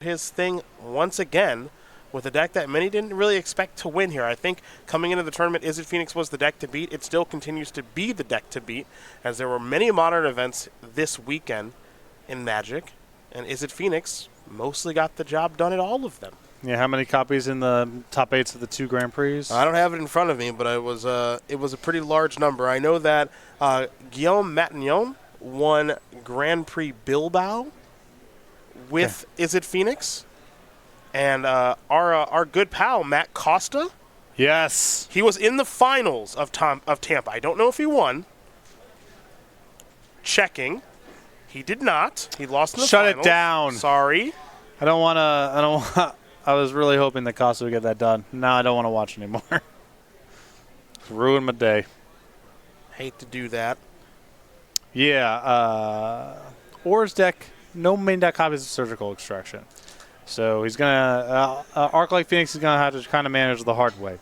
his thing once again with a deck that many didn't really expect to win here. I think coming into the tournament, Izzet Phoenix was the deck to beat. It still continues to be the deck to beat, as there were many Modern events this weekend in Magic, and Izzet Phoenix mostly got the job done at all of them. Yeah, how many copies in the top 8s of the 2 Grand Prix? I don't have it in front of me, but it was a pretty large number. I know that Guillaume Matignon won Grand Prix Bilbao with Izzet Phoenix, and our good pal Matt Costa. Yes, he was in the finals of Tampa. I don't know if he won. Checking, he did not. He lost in the finals. Shut it down. Sorry. I was really hoping that Costa would get that done. Now I don't want to watch anymore. Ruined my day. Hate to do that. Yeah, Or's deck, no main deck copies of Surgical Extraction. So he's going to, Arc-Light Phoenix is going to have to kind of manage the hard way.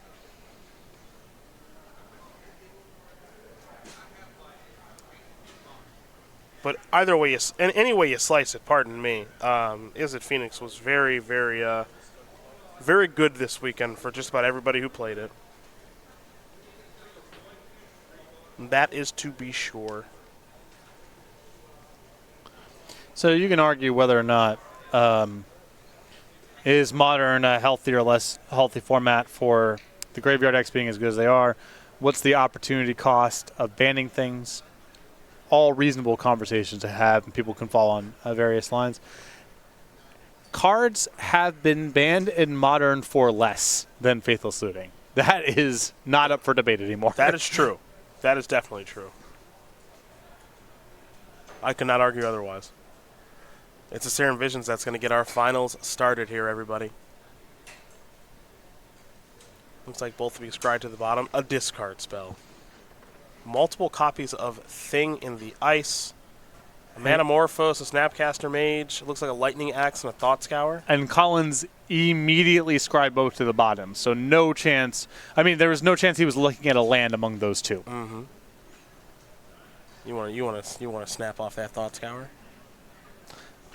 But either way, in any way you slice it, pardon me, Izzet Phoenix was very, very, very good this weekend for just about everybody who played it. That is to be sure. So you can argue whether or not is Modern a healthy or less healthy format for the graveyard decks being as good as they are. What's the opportunity cost of banning things? All reasonable conversations to have, and people can fall on various lines. Cards have been banned in Modern for less than Faithless Looting. That is not up for debate anymore. That is true. That is definitely true. I could not argue otherwise. It's a Serum Visions that's going to get our finals started here, everybody. Looks like both of you scryed to the bottom. A discard spell. Multiple copies of Thing in the Ice. A Manamorphose, a Snapcaster Mage. It looks like a Lightning Axe and a Thought Scour. And Collins immediately scribed both to the bottom, so no chance. I mean, there was no chance he was looking at a land among those two. Mm-hmm. You want to snap off that Thought Scour?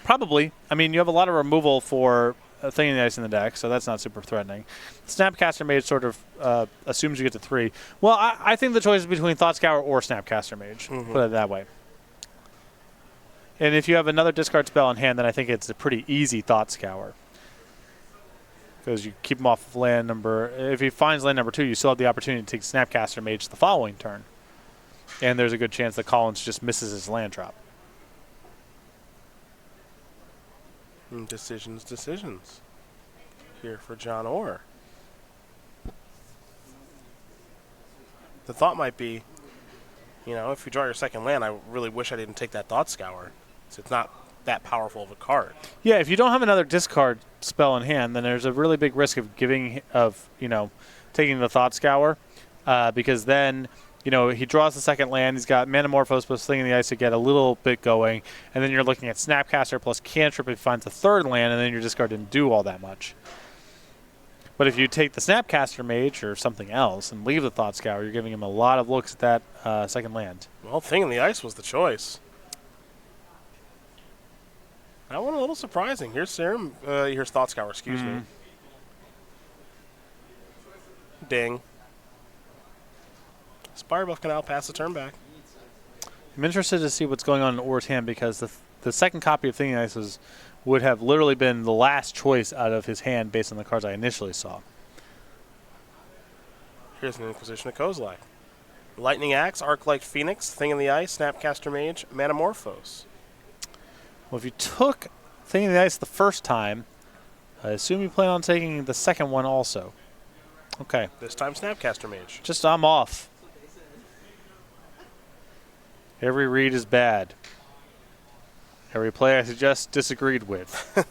Probably. I mean, you have a lot of removal for a Thing in the Ice in the deck, so that's not super threatening. Snapcaster Mage sort of assumes you get to 3. Well, I think the choice is between Thought Scour or Snapcaster Mage. Put it that way. And if you have another discard spell in hand, then I think it's a pretty easy Thought Scour. Because you keep him off of land number... If he finds land number 2, you still have the opportunity to take Snapcaster Mage the following turn. And there's a good chance that Collins just misses his land drop. Decisions here for John Orr. The thought might be, if you draw your second land, I really wish I didn't take that Thought Scour. So it's not that powerful of a card. Yeah, if you don't have another discard spell in hand, then there's a really big risk of taking the Thought Scour, because then he draws the second land. He's got Manamorphose plus Thing in the Ice to get a little bit going, and then you're looking at Snapcaster plus Cantrip if he finds a third land, and then your discard didn't do all that much. But if you take the Snapcaster Mage or something else and leave the Thought Scour, you're giving him a lot of looks at that second land. Well, Thing in the Ice was the choice. That one a little surprising. Here's Serum. Here's Thought Scour. Excuse me. Ding. Spirebuff can outpass the turn back. I'm interested to see what's going on in Orr's hand, because the second copy of Thing in the Ice would have literally been the last choice out of his hand based on the cards I initially saw. Here's an Inquisition of Kozilek. Lightning Axe, Arc-Light Phoenix, Thing in the Ice, Snapcaster Mage, Manamorphose. Well, if you took Thing in the Ice the first time, I assume you plan on taking the second one also. Okay. This time Snapcaster Mage. I'm off. Every read is bad. Every play I suggest disagreed with.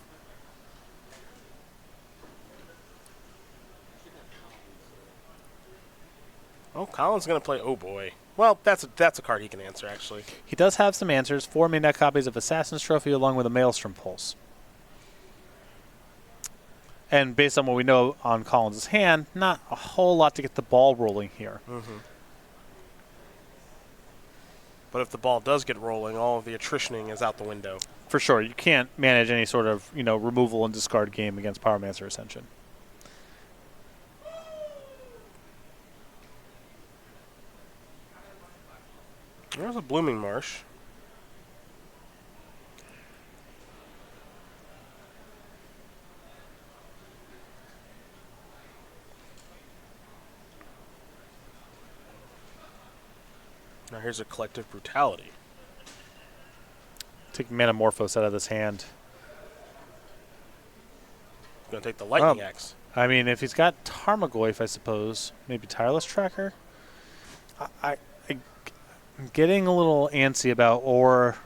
Oh, Colin's going to play. Oh boy. Well, that's a card he can answer, actually. He does have some answers. 4 main deck copies of Assassin's Trophy along with a Maelstrom Pulse. And based on what we know on Collins' hand, not a whole lot to get the ball rolling here. But if the ball does get rolling, all of the attritioning is out the window. For sure. You can't manage any sort of, removal and discard game against Pyromancer Ascension. There's a Blooming Marsh. Now here's a Collective Brutality. Take Manamorphose out of this hand. Gonna take the Lightning Axe. I mean, if he's got Tarmogoyf, I suppose, maybe Tireless Tracker. I'm getting a little antsy about or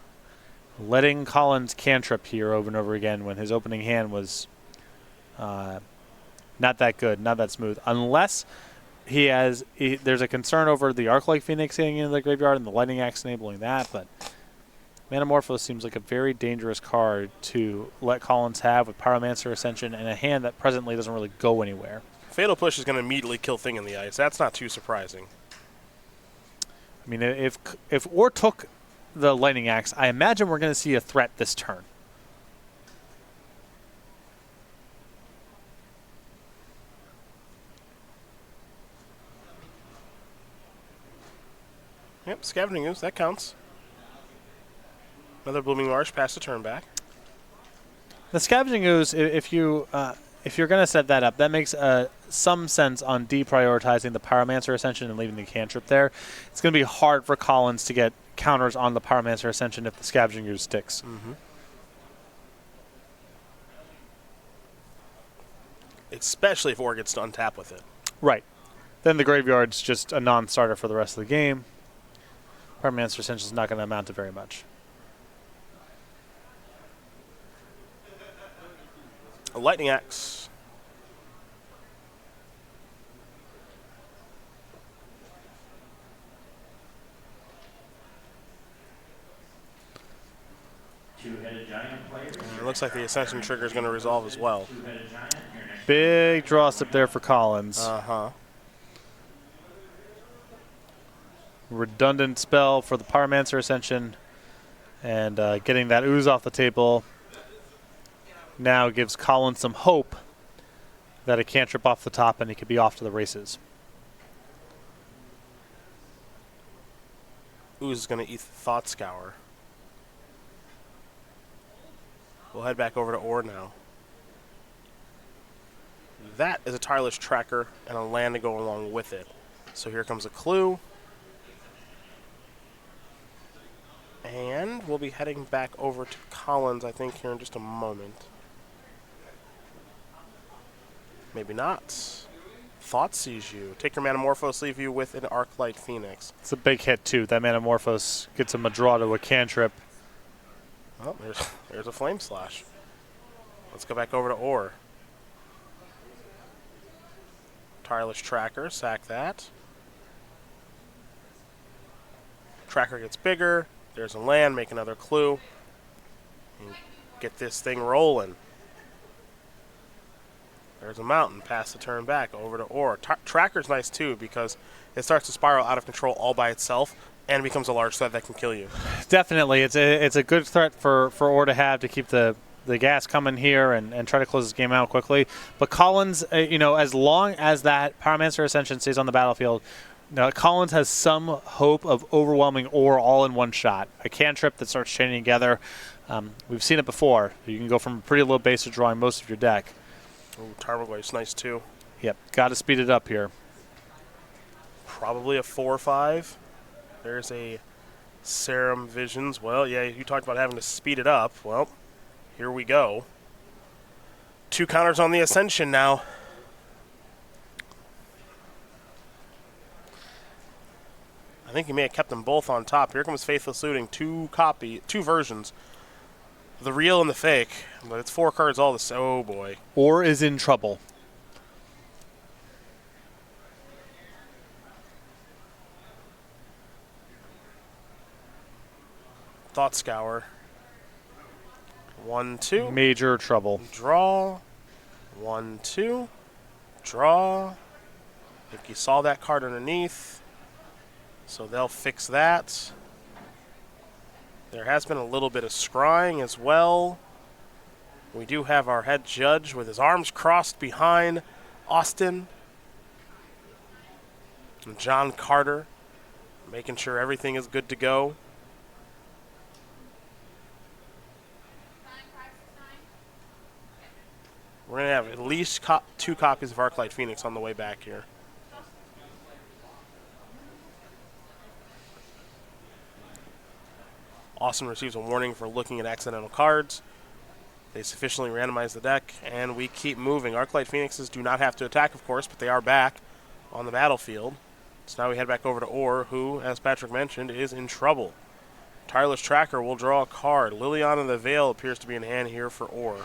letting Collins cantrip here over and over again when his opening hand was not that good, not that smooth. Unless there's a concern over the Arc-like Phoenix getting into the graveyard and the Lightning Axe enabling that, but Manamorphose seems like a very dangerous card to let Collins have with Pyromancer Ascension and a hand that presently doesn't really go anywhere. Fatal Push is going to immediately kill Thing in the Ice. That's not too surprising. I mean, if Or took the Lightning Axe, I imagine we're going to see a threat this turn. Yep, Scavenging Ooze, that counts. Another Blooming Marsh, pass the turn back. The Scavenging Ooze, if you're going to set that up, that makes some sense on deprioritizing the Pyromancer Ascension and leaving the cantrip there. It's going to be hard for Collins to get counters on the Pyromancer Ascension if the Scavenging Ooze sticks. Mm-hmm. Especially if Or gets to untap with it. Right. Then the graveyard's just a non-starter for the rest of the game. Pyromancer Ascension is not going to amount to very much. A Lightning Axe. Two-headed giant players. And it looks like the Ascension trigger is going to resolve as well. Two-headed giant. Your next Big draw step there for Collins. Uh-huh. Redundant spell for the Pyromancer Ascension. And getting that ooze off the table now gives Collins some hope that a cantrip off the top and he could be off to the races. Ooze is going to eat the Thought Scour. We'll head back over to Or now. That is a Tireless Tracker and a land to go along with it. So here comes a clue. And we'll be heading back over to Collins, I think, here in just a moment. Maybe not. Thought sees you. Take your Manamorphose, leave you with an Arc-Light Phoenix. It's a big hit, too. That Manamorphose gets him a draw to a cantrip. Oh, there's a Flame Slash. Let's go back over to Or. Tireless Tracker, sack that. Tracker gets bigger. There's a land, make another clue. And get this thing rolling. There's a mountain, pass the turn back over to Or. Tracker's nice too because it starts to spiral out of control all by itself and becomes a large threat that can kill you. Definitely. It's a good threat for Or to have to keep the gas coming here and try to close this game out quickly. But Collins, as long as that Pyromancer Ascension stays on the battlefield, Collins has some hope of overwhelming Or all in one shot. A cantrip that starts chaining together. We've seen it before. You can go from a pretty low base to drawing most of your deck. Ooh, Tarmogoyf's nice too. Yep, got to speed it up here. Probably a 4-5. There's a Serum Visions. Well, yeah, you talked about having to speed it up. Well, here we go. 2 counters on the Ascension now. I think he may have kept them both on top. Here comes Faithless Looting, 2 versions. The real and the fake, but it's 4 cards all the same. Oh boy. Or is in trouble. Thought Scour. 1, 2. Major trouble. Draw. 1, 2. Draw. I think you saw that card underneath. So they'll fix that. There has been a little bit of scrying as well. We do have our head judge with his arms crossed behind Austin. And John Carter making sure everything is good to go. We're going to have at least 2 copies of Arclight Phoenix on the way back here. Austin receives a warning for looking at accidental cards. They sufficiently randomize the deck, and we keep moving. Arclight Phoenixes do not have to attack, of course, but they are back on the battlefield. So now we head back over to Orr, who, as Patrick mentioned, is in trouble. Tireless Tracker will draw a card. Liliana the Veil appears to be in hand here for Orr.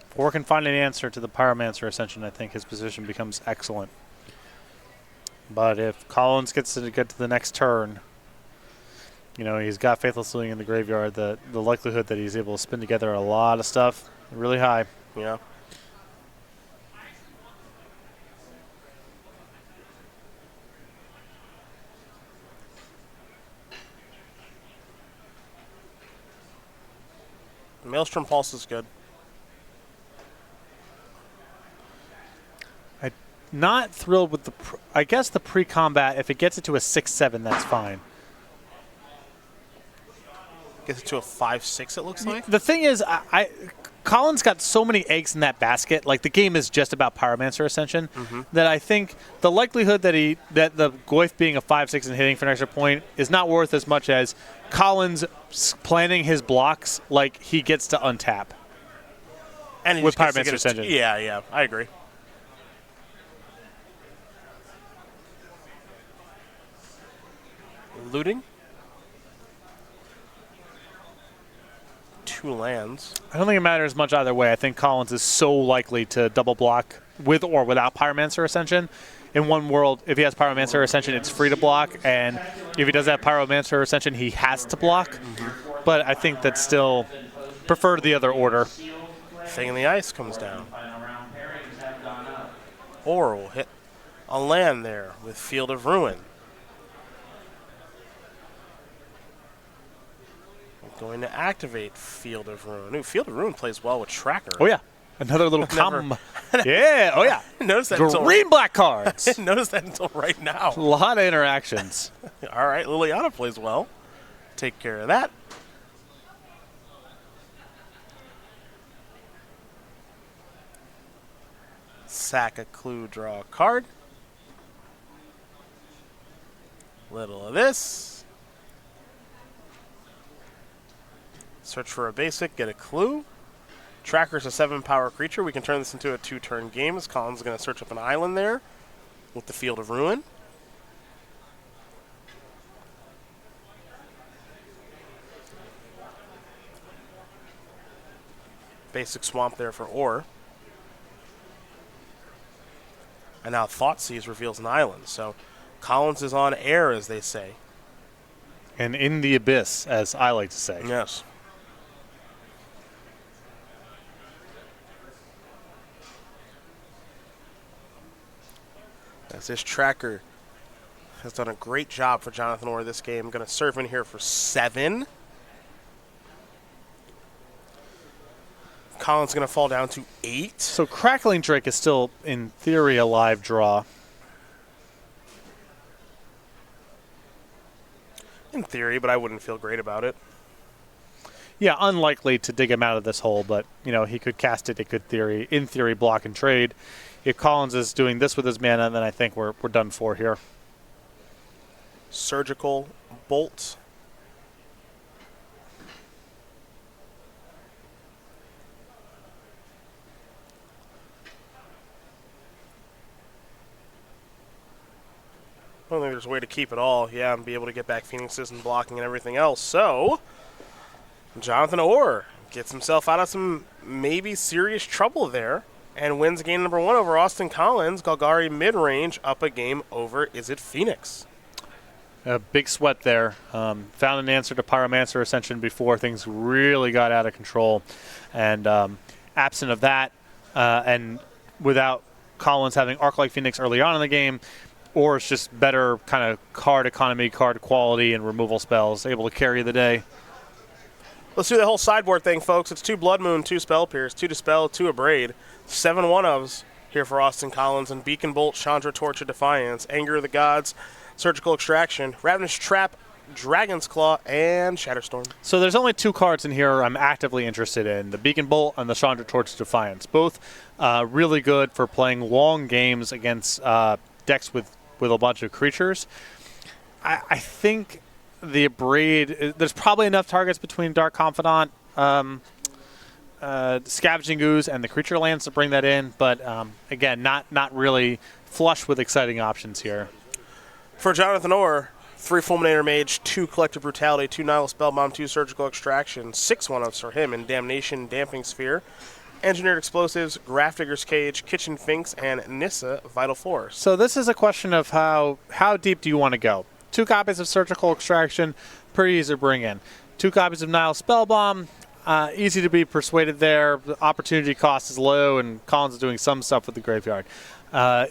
If Orr can find an answer to the Pyromancer Ascension, I think his position becomes excellent. But if Collins gets to get to the next turn, you know, he's got Faithless Looting in the graveyard, the likelihood that he's able to spin together a lot of stuff really high. Yeah. Maelstrom Pulse is good. Not thrilled with the, I guess the pre-combat, if it gets it to a 6-7, that's fine. Gets it to a 5-6, it looks like. The thing is, Collins got so many eggs in that basket. Like, the game is just about Pyromancer Ascension, that I think the likelihood that the Goyf being a 5-6 and hitting for an extra point is not worth as much as Collins planning his blocks like he gets to untap. And he with just gets to Pyromancer get Ascension. Yeah, I agree. Looting. 2 lands. I don't think it matters much either way. I think Collins is so likely to double block with or without Pyromancer Ascension. In one world, if he has Pyromancer Ascension, it's free to block, and if he does have Pyromancer Ascension, he has to block. But I think that's still prefer the other order. Thing in the Ice comes down. Or will hit a land there with Field of Ruin. Going to activate Field of Ruin. Ooh, Field of Ruin plays well with Tracker. Oh, yeah. Another little Yeah, oh, yeah. Notice that Green black cards. I didn't notice that until right now. A lot of interactions. All right, Liliana plays well. Take care of that. Sack a clue, draw a card. Little of this. Search for a basic, get a clue. Tracker's a 7-power creature. We can turn this into a 2-turn game as Collins is going to search up an island there with the Field of Ruin. Basic swamp there for Orr. And now Thoughtseize reveals an island. So Collins is on air, as they say. And in the abyss, as I like to say. Yes. As this Tracker has done a great job for Jonathan Orr this game. Going to serve in here for 7. Collins going to fall down to 8. So Crackling Drake is still, in theory, a live draw. In theory, but I wouldn't feel great about it. Yeah, unlikely to dig him out of this hole, but, you know, he could cast it. It could, in theory, block and trade. If Collins is doing this with his mana, then I think we're done for here. Surgical Bolt. I don't think there's a way to keep it all, yeah, and be able to get back Phoenixes and blocking and everything else. So, Jonathan Orr gets himself out of some maybe serious trouble there and wins game number 1 over Austin Collins. Golgari mid-range up a game over Is It Phoenix. A big sweat there. Found an answer to Pyromancer Ascension before things really got out of control. And absent of that, and without Collins having Arc-like Phoenix early on in the game, or it's just better kind of card economy, card quality, and removal spells, able to carry the day. Let's do the whole sideboard thing, folks. It's 2 Blood Moon, 2 Spell Pierce, 2 Dispel, 2 Abrade, 7 one-ofs here for Austin Collins, and Beacon Bolt, Chandra Torch of Defiance, Anger of the Gods, Surgical Extraction, Ravenous Trap, Dragon's Claw, and Shatterstorm. So there's only 2 cards in here I'm actively interested in, the Beacon Bolt and the Chandra Torch of Defiance. Both really good for playing long games against decks with a bunch of creatures. I think the Abrade, there's probably enough targets between Dark Confidant, Scavenging Ooze, and the creature lands to bring that in, but again, not really flush with exciting options here. For Jonathan Orr, 3 Fulminator Mage, 2 Collective Brutality, 2 Nihil Spellbomb, 2 Surgical Extraction, 6 one-ofs for him in Damnation, Damping Sphere, Engineered Explosives, Grafdigger's Cage, Kitchen Finks, and Nissa, Vital Force. So this is a question of how deep do you want to go? 2 copies of Surgical Extraction, pretty easy to bring in. 2 copies of Nihil Spellbomb, easy to be persuaded there. The opportunity cost is low, and Collins is doing some stuff with the graveyard.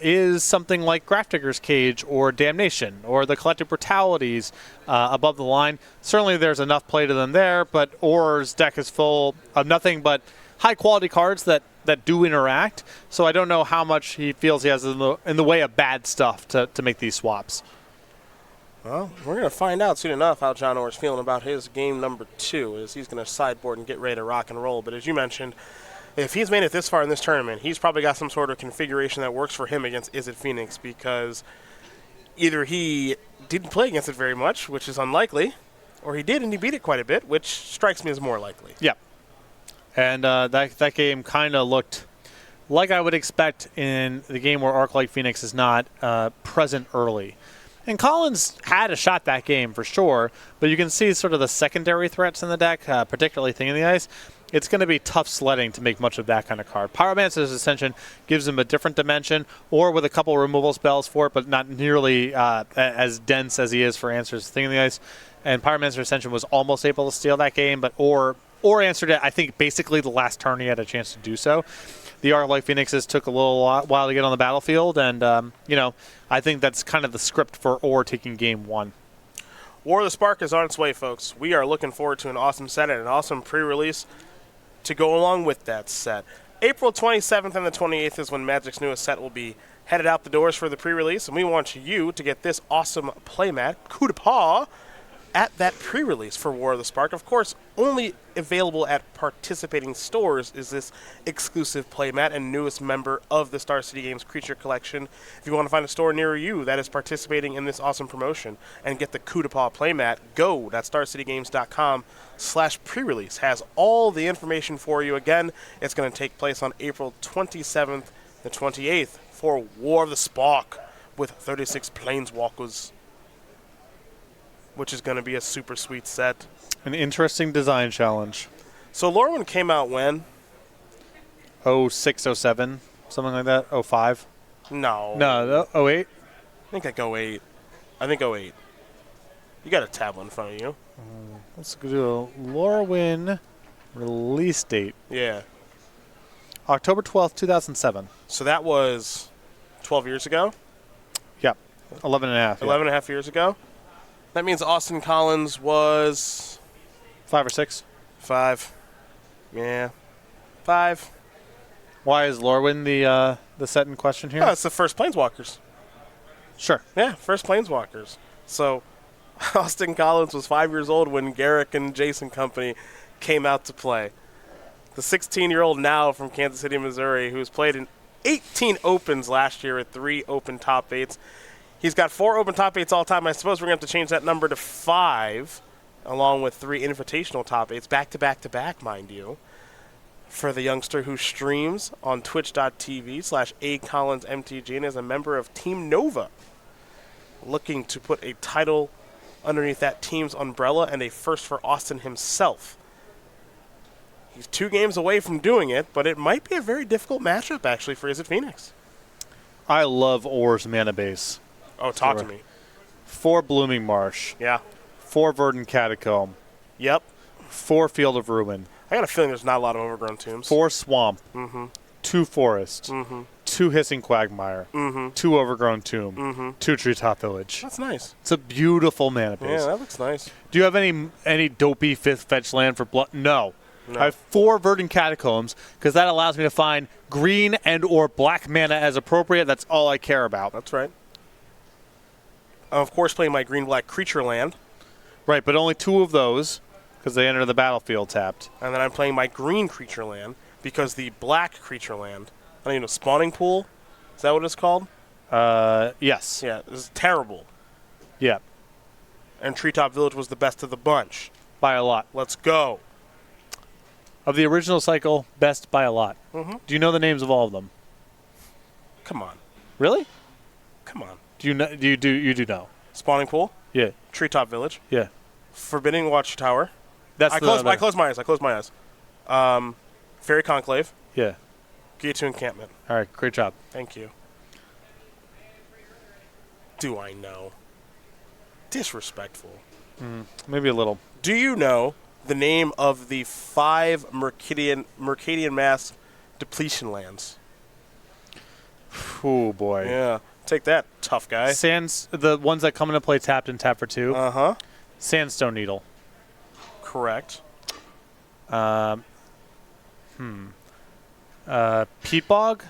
Is something like Grafdigger's Cage or Damnation or the Collective Brutalities above the line. Certainly there's enough play to them there, but Orr's deck is full of nothing but high-quality cards that do interact, so I don't know how much he feels he has in the way of bad stuff to make these swaps. Well, we're going to find out soon enough how John Orr's feeling about his game number 2, as he's going to sideboard and get ready to rock and roll. But as you mentioned, if he's made it this far in this tournament, he's probably got some sort of configuration that works for him against Is It Phoenix, because either he didn't play against it very much, which is unlikely, or he did and he beat it quite a bit, which strikes me as more likely. Yeah. And that game kind of looked like I would expect in the game where Arc-like Phoenix is not present early. And Collins had a shot that game for sure, but you can see sort of the secondary threats in the deck, particularly Thing in the Ice. It's going to be tough sledding to make much of that kind of card. Pyromancer's Ascension gives him a different dimension, or with a couple removal spells for it, but not nearly as dense as he is for Answers Thing in the Ice. And Pyromancer's Ascension was almost able to steal that game, but Or answered it, I think, basically the last turn he had a chance to do so. The Arc-like Phoenixes took a little while to get on the battlefield, and, I think that's kind of the script for Orr taking game 1. War of the Spark is on its way, folks. We are looking forward to an awesome set and an awesome pre-release to go along with that set. April 27th and the 28th is when Magic's newest set will be headed out the doors for the pre-release, and we want you to get this awesome playmat, coup de paw, at that pre-release for War of the Spark. Of course, only available at participating stores is this exclusive playmat and newest member of the Star City Games Creature Collection. If you want to find a store near you that is participating in this awesome promotion and get the coup de paw playmat, go. That's starcitygames.com/pre-release. Has all the information for you. Again, it's going to take place on April 27th, the 28th for War of the Spark with 36 Planeswalkers, which is going to be a super sweet set. An interesting design challenge. So Lorwyn came out when? 06, 07, something like that. 05. No. 08. I think like 08. I think 08. You got a tablet in front of you. Let's do a Lorwyn release date. Yeah. October 12th, 2007. So that was 12 years ago? Yep. 11 and a half. 11 and a half years ago? That means Austin Collins was 5 or 6. 5. Yeah. 5. Why is Lorwyn the set in question here? Oh, it's the first Planeswalkers. Sure. Yeah, first Planeswalkers. So Austin Collins was 5 years old when Garrick and Jason Company came out to play. The 16-year-old now from Kansas City, Missouri, who's played in 18 opens last year with 3 open top 8s. He's got 4 open top 8s all time. I suppose we're going to have to change that number to 5, along with 3 invitational top 8s, back-to-back-to-back, mind you, for the youngster who streams on twitch.tv/acollinsmtg and is a member of Team Nova, looking to put a title underneath that team's umbrella and a first for Austin himself He's 2 games away from doing it, but it might be a very difficult matchup, actually, for Izzet Phoenix. I love Or's mana base. Oh, talk to me. 4 Blooming Marsh. Yeah. 4 Verdant Catacomb. Yep. 4 Field of Ruin. I got a feeling there's not a lot of overgrown tombs. 4 Swamp. Mm-hmm. 2 Forest. Mm-hmm. 2 Hissing Quagmire. Mm-hmm. 2 Overgrown Tomb. Mm-hmm. 2 Treetop Village. That's nice. It's a beautiful mana base. Yeah, that looks nice. Do you have any dopey 5th fetch land for blood? No. No. I have 4 Verdant Catacombs because that allows me to find green and or black mana as appropriate. That's all I care about. That's right. I'm, of course, playing my green-black creature land. Right, but only 2 of those because they enter the battlefield tapped. And then I'm playing my green creature land because the black creature land, I don't even know, spawning pool? Is that what it's called? Yes. Yeah, this is terrible. Yeah, And Treetop Village was the best of the bunch. by a lot. Let's go. Of the original cycle, best by a lot. Mm-hmm. Do you know the names of all of them? Come on. Really? Come on. Do you know? You do know? Spawning pool, Yeah. Treetop Village, Yeah. Forbidding Watchtower. That's I the close other- my eyes. Fairy Conclave, Yeah. Gate to Encampment. All right. Great job. Thank you. Do I know? Disrespectful. Maybe a little. Do you know the name of the 5 Mercadian Mass depletion lands? Oh boy. Yeah. Take that, tough guy. The ones that come into play tapped and tap for 2. Uh-huh. Sandstone Needle. Correct. Peat Bog.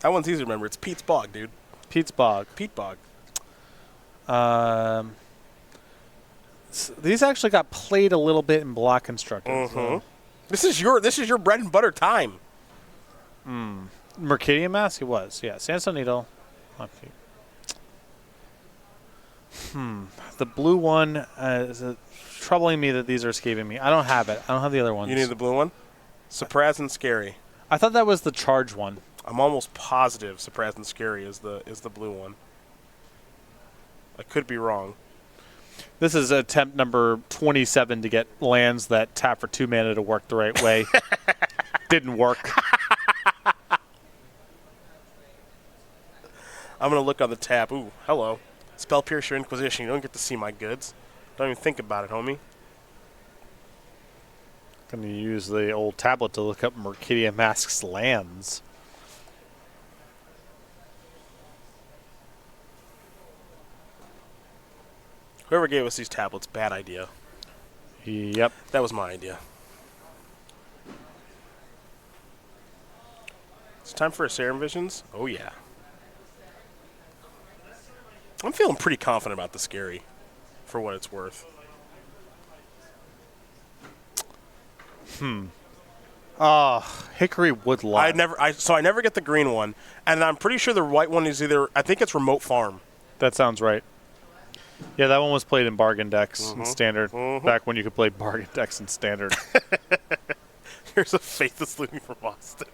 That one's easy to remember. It's Pete's Bog, dude. Pete's Bog. Pete Bog. These actually got played a little bit in Block Constructor. Mm-hmm. This is your bread and butter time. Mercadian Mask, it was. Yeah. Sandstone Needle. Okay. The blue one is troubling me that these are escaping me. I don't have it. I don't have the other ones. You need the blue one? Surprise and Scary. I thought that was the charge one. I'm almost positive Surprise and Scary is the blue one. I could be wrong. This is attempt number 27 to get lands that tap for 2 mana to work the right way. Didn't work. I'm going to look on the tab. Ooh, hello. Spell Pierce Your Inquisition. You don't get to see my goods. Don't even think about it, homie. Going to use the old tablet to look up Mercadian Mask's lands. Whoever gave us these tablets, bad idea. Yep. That was my idea. It's time for a Serum Visions? Oh, yeah. I'm feeling pretty confident about the Scary, for what it's worth. Hickory Woodlot. I never get the green one, and I'm pretty sure the white one is I think it's Remote Farm. That sounds right. Yeah, that one was played in bargain decks in standard. Back when you could play bargain decks in standard. Here's a Faithless Looming from Boston.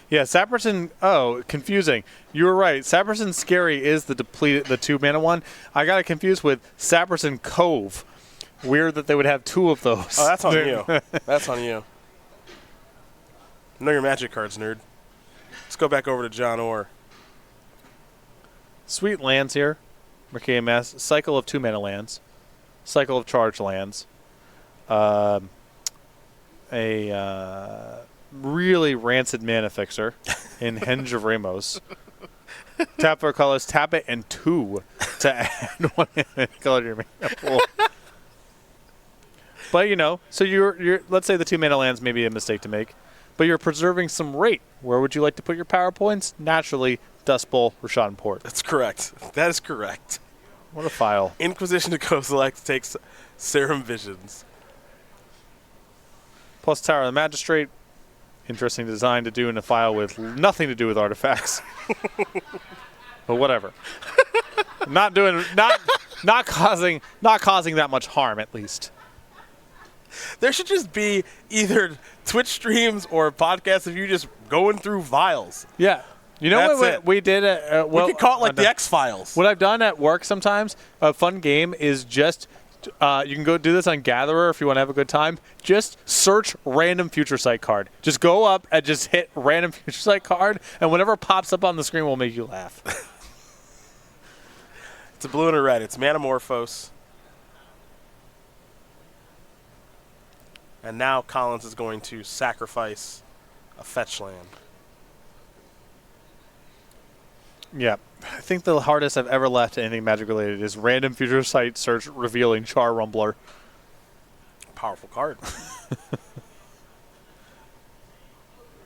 Yeah, Saperson. Oh, confusing. You were right. Saperson Scary is the 2 mana one. I got it confused with Saperson Cove. Weird that they would have 2 of those. Oh, that's on you. That's on you. Know your Magic cards, nerd. Let's go back over to John Orr. Sweet lands here. Mercadian Mask. Cycle of 2 mana lands. Cycle of charge lands. Really rancid mana fixer in Henge of Ramos. Tap for colors, tap it, and 2 to add 1 color to your mana pool. But so you're let's say the 2 mana lands may be a mistake to make, but you're preserving some rate. Where would you like to put your power points? Naturally, Dust Bowl, Rashad Port. That's correct. That is correct. What a file. Inquisition to go select takes Serum Visions. Plus Tower of the Magistrate. Interesting design to do in a file with nothing to do with artifacts. But whatever. not causing that much harm, at least. There should just be either Twitch streams or podcasts of you just going through vials. Yeah. You know That's what it. we did we could call it like the X-Files. What I've done at work sometimes, a fun game is just You can go do this on Gatherer if you want to have a good time. Just search random Future Sight card. Just go up and just hit random Future Sight card, and whatever pops up on the screen will make you laugh. It's a blue and a red. It's Manamorphose. And now Collins is going to sacrifice a fetch land. Yeah. I think the hardest I've ever left to anything Magic related is random Future Sight search revealing Char Rumbler. Powerful card.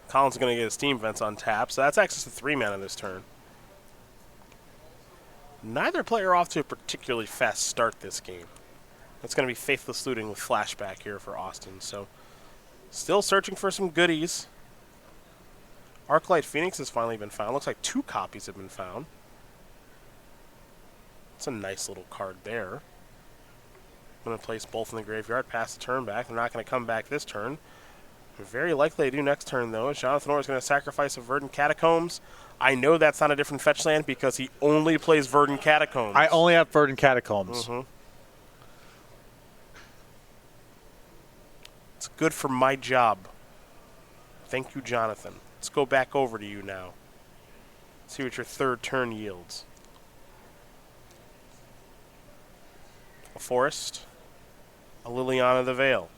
Collins is going to get his Steam Vents on tap, so that's access to 3 mana this turn. Neither player off to a particularly fast start this game. It's going to be Faithless Looting with Flashback here for Austin, so still searching for some goodies. Arclight Phoenix has finally been found. Looks like 2 copies have been found. It's a nice little card there. I'm going to place both in the graveyard, pass the turn back. They're not going to come back this turn. Very likely to do next turn, though. Jonathan Orr is going to sacrifice a Verdant Catacombs. I know that's not a different fetch land because he only plays Verdant Catacombs. I only have Verdant Catacombs. Mm-hmm. It's good for my job. Thank you, Jonathan. Let's go back over to you now. See what your third turn yields. A Forest. A Liliana the Veil.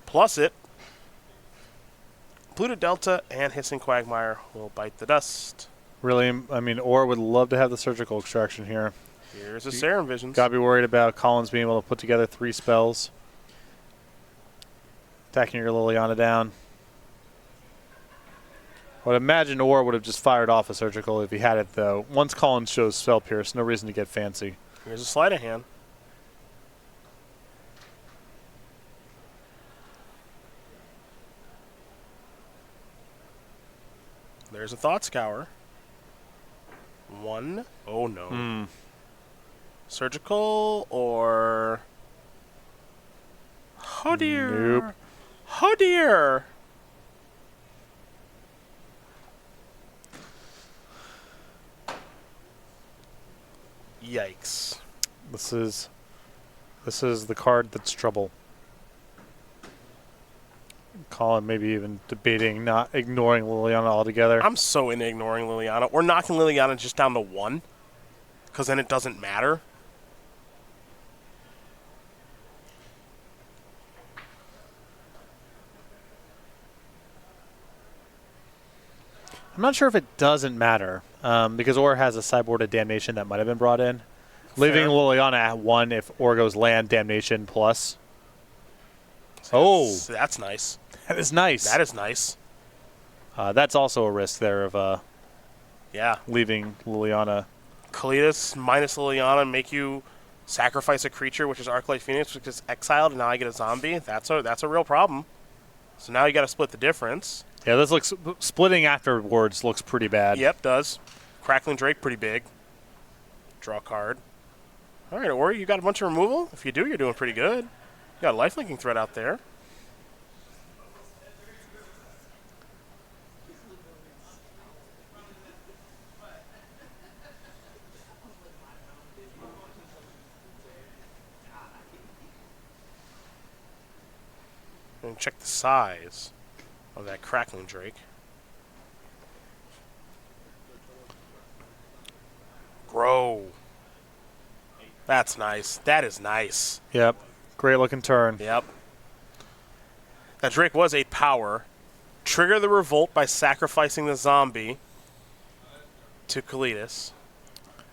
Plus it. Pluto Delta and Hissing Quagmire will bite the dust. Really, I mean, Orr would love to have the Surgical Extraction here. Here's a Serum Visions. Gotta be worried about Collins being able to put together 3 spells. Attacking your Liliana down. I would imagine Orr would have just fired off a Surgical if he had it, though. Once Collins shows Spell Pierce, no reason to get fancy. Here's a Sleight of Hand. There's a Thought Scour. 1. Oh, no. Surgical or... Oh, dear. Nope. Oh, dear. Yikes. This is the card that's trouble. Colin maybe even debating not ignoring Liliana altogether. I'm so into ignoring Liliana. We're knocking Liliana just down to 1, because then it doesn't matter. I'm not sure if it doesn't matter, because Orr has a sideboarded Damnation that might have been brought in. Leaving Liliana at 1 if Orr goes land Damnation plus. That's nice. That is nice. That is nice. That's also a risk there of Yeah. leaving Liliana. Kalidas minus Liliana make you sacrifice a creature, which is Arclight Phoenix, which is exiled, and now I get a zombie. That's a real problem. So now you got to split the difference. Yeah, this looks splitting afterwards looks pretty bad. Yep, does. Crackling Drake, pretty big. Draw a card. All right, Ori, you got a bunch of removal? If you do, you're doing pretty good. You got a lifelinking threat out there. And check the size of that Crackling Drake. Grow. That's nice. That is nice. Yep. Great looking turn. Yep. That Drake was 8 power. Trigger the revolt by sacrificing the zombie to Kalidas.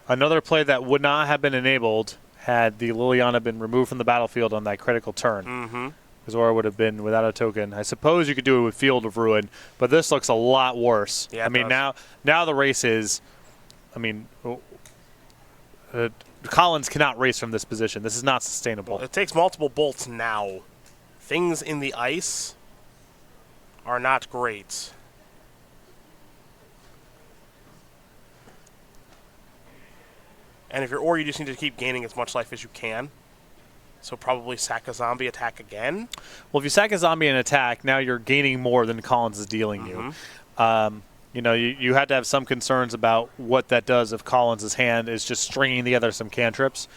Another play that would not have been enabled had the Liliana been removed from the battlefield on that critical turn. Mm-hmm. Because Aura would have been without a token. I suppose you could do it with Field of Ruin, but this looks a lot worse. Yeah, I mean, now the race is, I mean, Collins cannot race from this position. This is not sustainable. It takes multiple bolts now. Things in the ice are not great. And if you're Ori, you just need to keep gaining as much life as you can. So probably sack a zombie, attack again. Well, if you sack a zombie and attack, now you're gaining more than Collins is dealing you. You know, you had to have some concerns about what that does if Collins' hand is just stringing together some cantrips.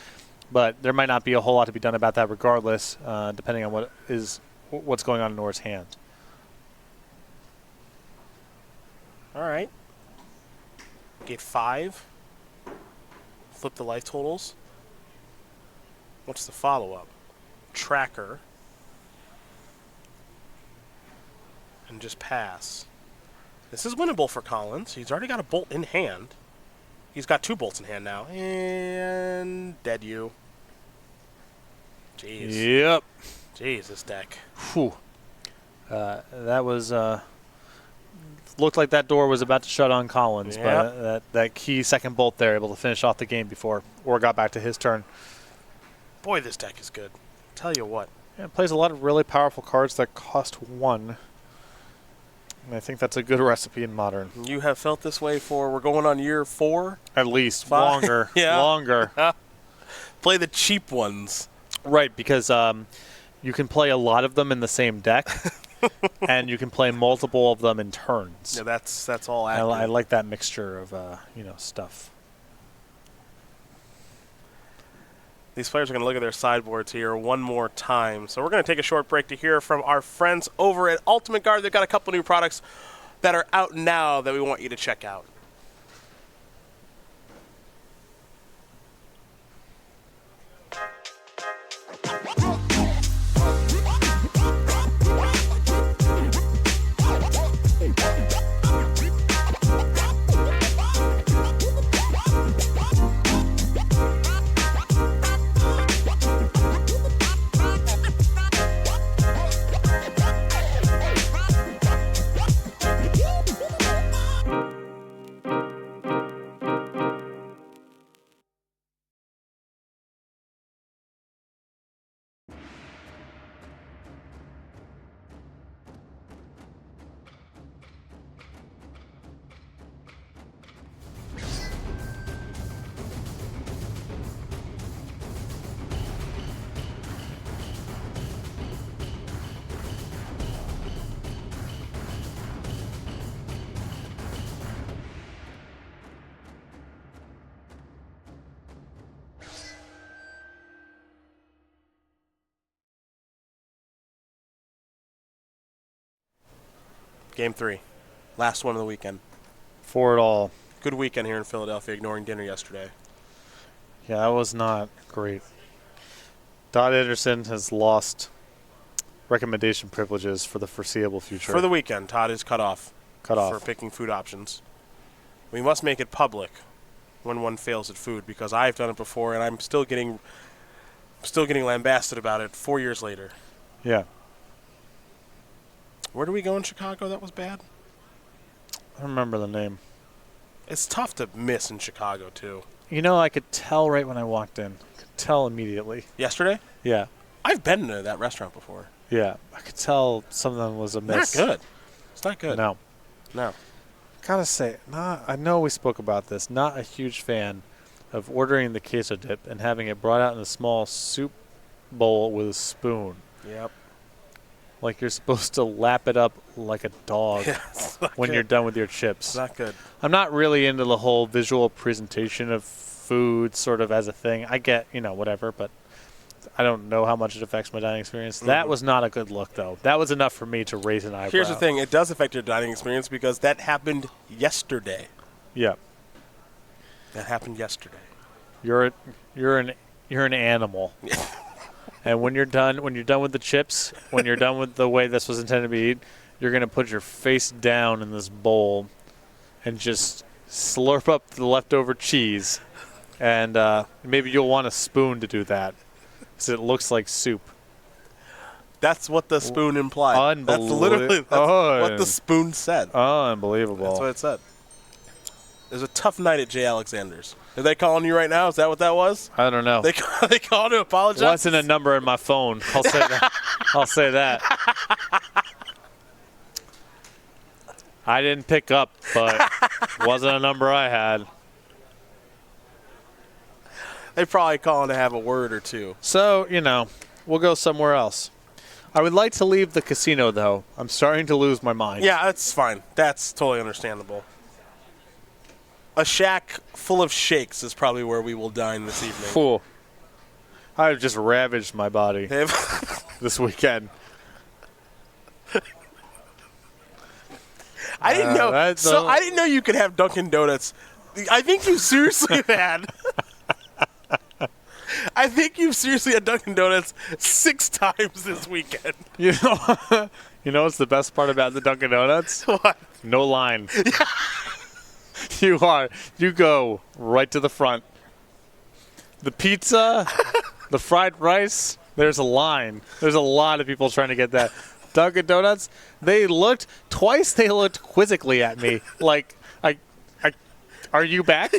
but there might not be a whole lot to be done about that regardless, depending on what's going on in Nora's hand. All right. Gate 5. Flip the life totals. What's the follow-up? Tracker. And just pass. This is winnable for Collins. He's already got a bolt in hand. He's got 2 bolts in hand now. And dead you. Jeez. Yep. Jeez, this deck. Whew. That was looked like that door was about to shut on Collins, but that key second bolt there, able to finish off the game before Orr got back to his turn. Boy, this deck is good. Tell you what. Yeah, it plays a lot of really powerful cards that cost 1. And I think that's a good recipe in Modern. You have felt this way we're going on year 4? At least. 5? Longer. Yeah. Longer. Play the cheap ones. Right, because you can play a lot of them in the same deck, and you can play multiple of them in turns. Yeah, that's all I accurate. like that mixture of stuff. These players are going to look at their sideboards here one more time. So we're going to take a short break to hear from our friends over at Ultimate Guard. They've got a couple new products that are out now that we want you to check out. Game 3. Last one of the weekend. For it all. Good weekend here in Philadelphia, ignoring dinner yesterday. Yeah, that was not great. Todd Anderson has lost recommendation privileges for the foreseeable future. For the weekend, Todd is cut off. Cut off. For picking food options. We must make it public when one fails at food, because I've done it before and I'm still getting lambasted about it 4 years later. Yeah. Where do we go in Chicago that was bad? I don't remember the name. It's tough to miss in Chicago, too. You know, I could tell right when I walked in. I could tell immediately. Yesterday? Yeah. I've been to that restaurant before. Yeah. I could tell something was amiss. Not good. It's not good. No. No. Gotta say, I know we spoke about this. Not a huge fan of ordering the queso dip and having it brought out in a small soup bowl with a spoon. Yep. Like you're supposed to lap it up like a dog when you're done with your chips. It's not good. I'm not really into the whole visual presentation of food sort of as a thing. I get, whatever, but I don't know how much it affects my dining experience. Mm-hmm. That was not a good look, though. That was enough for me to raise an eyebrow. Here's the thing. It does affect your dining experience because that happened yesterday. Yeah. That happened yesterday. You're an animal. And when you're done with the chips, when you're done with the way this was intended to be eaten, you're going to put your face down in this bowl and just slurp up the leftover cheese. And maybe you'll want a spoon to do that because it looks like soup. That's what the spoon implied. Unbelievable. That's literally what the spoon said. Unbelievable. That's what it said. It was a tough night at J. Alexander's. Are they calling you right now? Is that what that was? I don't know. They called to apologize? Wasn't a number in my phone. I'll say that. I'll say that. I didn't pick up, but wasn't a number I had. They probably calling to have a word or two. So, we'll go somewhere else. I would like to leave the casino, though. I'm starting to lose my mind. Yeah, that's fine. That's totally understandable. A shack full of shakes is probably where we will dine this evening. Cool. I've just ravaged my body this weekend. I didn't know. that's I didn't know you could have Dunkin' Donuts. I think you seriously had. I think you've seriously had Dunkin' Donuts 6 times this weekend. You know what's the best part about the Dunkin' Donuts? What? No line. You go right to the front. The pizza, the fried rice, there's a line. There's a lot of people trying to get that. Dunkin' Donuts, they looked quizzically at me like, are you back?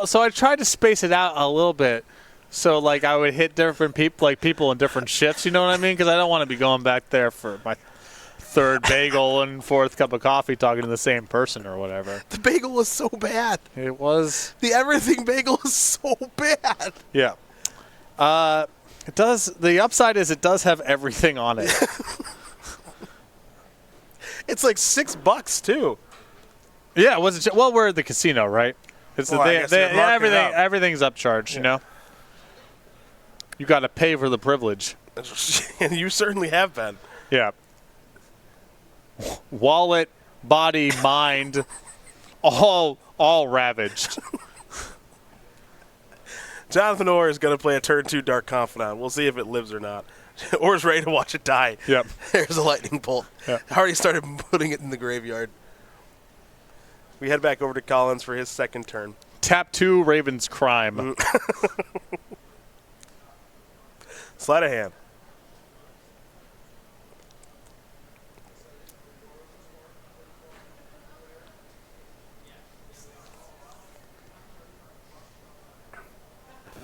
So I tried to space it out a little bit. So, like, I would hit different people in different shifts, you know what I mean? Because I don't want to be going back there for my 3rd bagel and 4th cup of coffee talking to the same person or whatever. The bagel was so bad. It was. The everything bagel is so bad. Yeah. It does. The upside is it does have everything on it. It's like $6 too. Yeah, well, we're at the casino, right? It's Well, I guess they're marking it up. Everything's upcharged, you know? You got to pay for the privilege. And you certainly have been. Yeah. Wallet, body, mind, all ravaged. Jonathan Orr is going to play a turn 2 Dark Confidant. We'll see if it lives or not. Orr's ready to watch it die. Yep. There's a lightning bolt. Yep. I already started putting it in the graveyard. We head back over to Collins for his 2nd turn. Tap 2, Raven's Crime. Sleight of hand.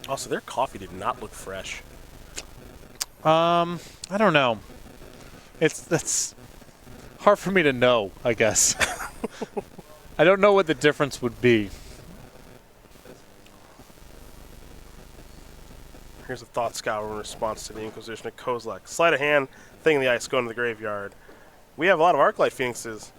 Also, their coffee did not look fresh. I don't know. That's hard for me to know, I guess. I don't know what the difference would be. Here's a Thought Scour in response to the Inquisition of Kozlek. Sleight of hand, Thing in the Ice, going to the graveyard. We have a lot of Arclight Phoenixes.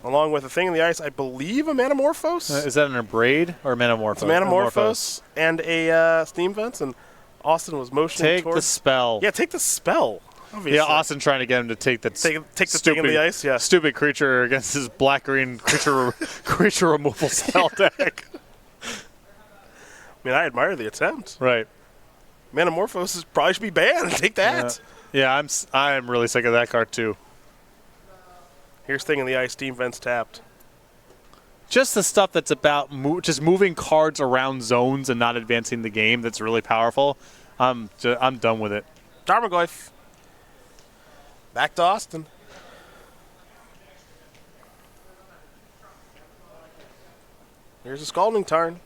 Along with a Thing in the Ice, I believe a Manamorphose? Is that an Abrade or a Manamorphose? It's a Manamorphose and a Steam Fence, and Austin was motioning Take towards... the spell. Yeah, take the spell. Obviously. Yeah, Austin trying to get him to take that Take the Thing in the Ice, yeah. stupid creature against his black-green creature removal spell deck. I mean, I admire the attempt. Right. Manamorphose probably should be banned. Take that. Yeah, I'm really sick of that card too. Here's Thing in the Ice, Steam Vents tapped. Just the stuff that's about just moving cards around zones and not advancing the game that's really powerful. I'm done with it. Tarmogoyf. Back to Austin. Here's a Scalding Tarn.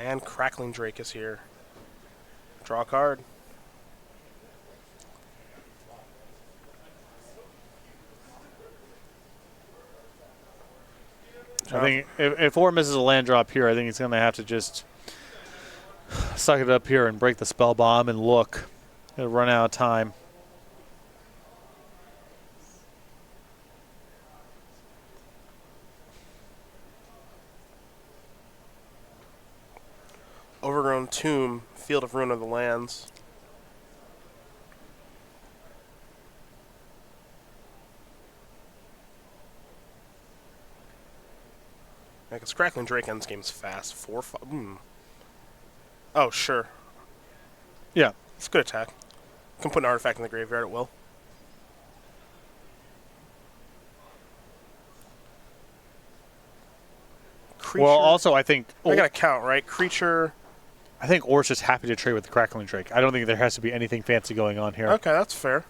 And Crackling Drake is here. Draw a card. I think if Orr misses a land drop here, I think he's going to have to just suck it up here and break the spell bomb and look. It'll run out of time. Overgrown Tomb, Field of Ruin of the Lands. I guess Crackling Drake ends games fast. 4-5. Oh, sure. Yeah. It's a good attack. Can put an artifact in the graveyard at will. Creature. Well, also, I think I got to count, right? Creature. I think Orr's just happy to trade with the Crackling Drake. I don't think there has to be anything fancy going on here. Okay, that's fair.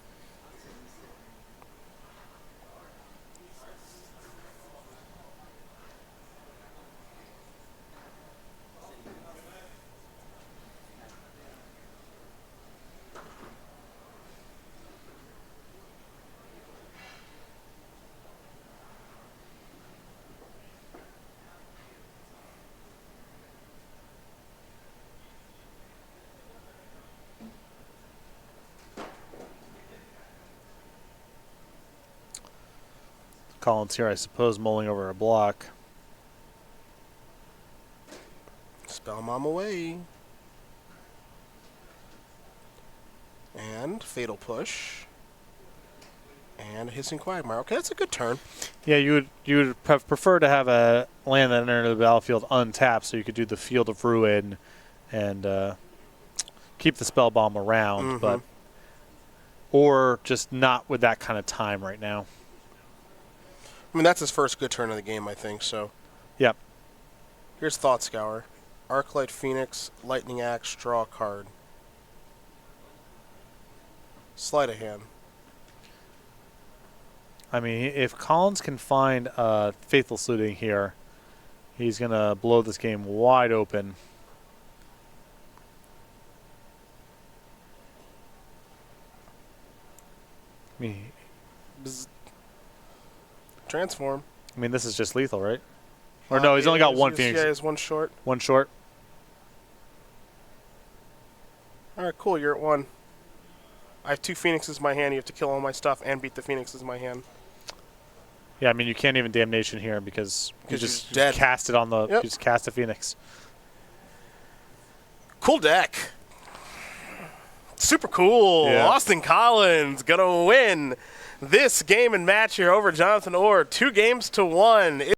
Collins here, I suppose, mulling over a block. Spell Mom away. And Fatal Push. And Hissing Quagmire. Okay, that's a good turn. Yeah, you would have preferred to have a land that entered the battlefield untapped, so you could do the Field of Ruin and keep the spell bomb around, but or just not with that kind of time right now. I mean, that's his first good turn of the game, I think. So. Yep. Here's Thought Scour. Arclight Phoenix, Lightning Axe, draw a card. Sleight of hand. I mean, if Collins can find Faithful Saluting here, he's going to blow this game wide open. I mean, Transform. this is just lethal, right? Or no, he's only got one Phoenix. Yeah, he's one short. One short. All right, cool. You're at 1. I have 2 Phoenixes in my hand. You have to kill all my stuff and beat the Phoenixes in my hand. Yeah, I mean, you can't even Damnation here because you just dead. cast it on the. Yep. You just cast a Phoenix. Cool deck. Super cool. Yeah. Austin Collins gonna win this game and match here over Jonathan Orr. 2-1.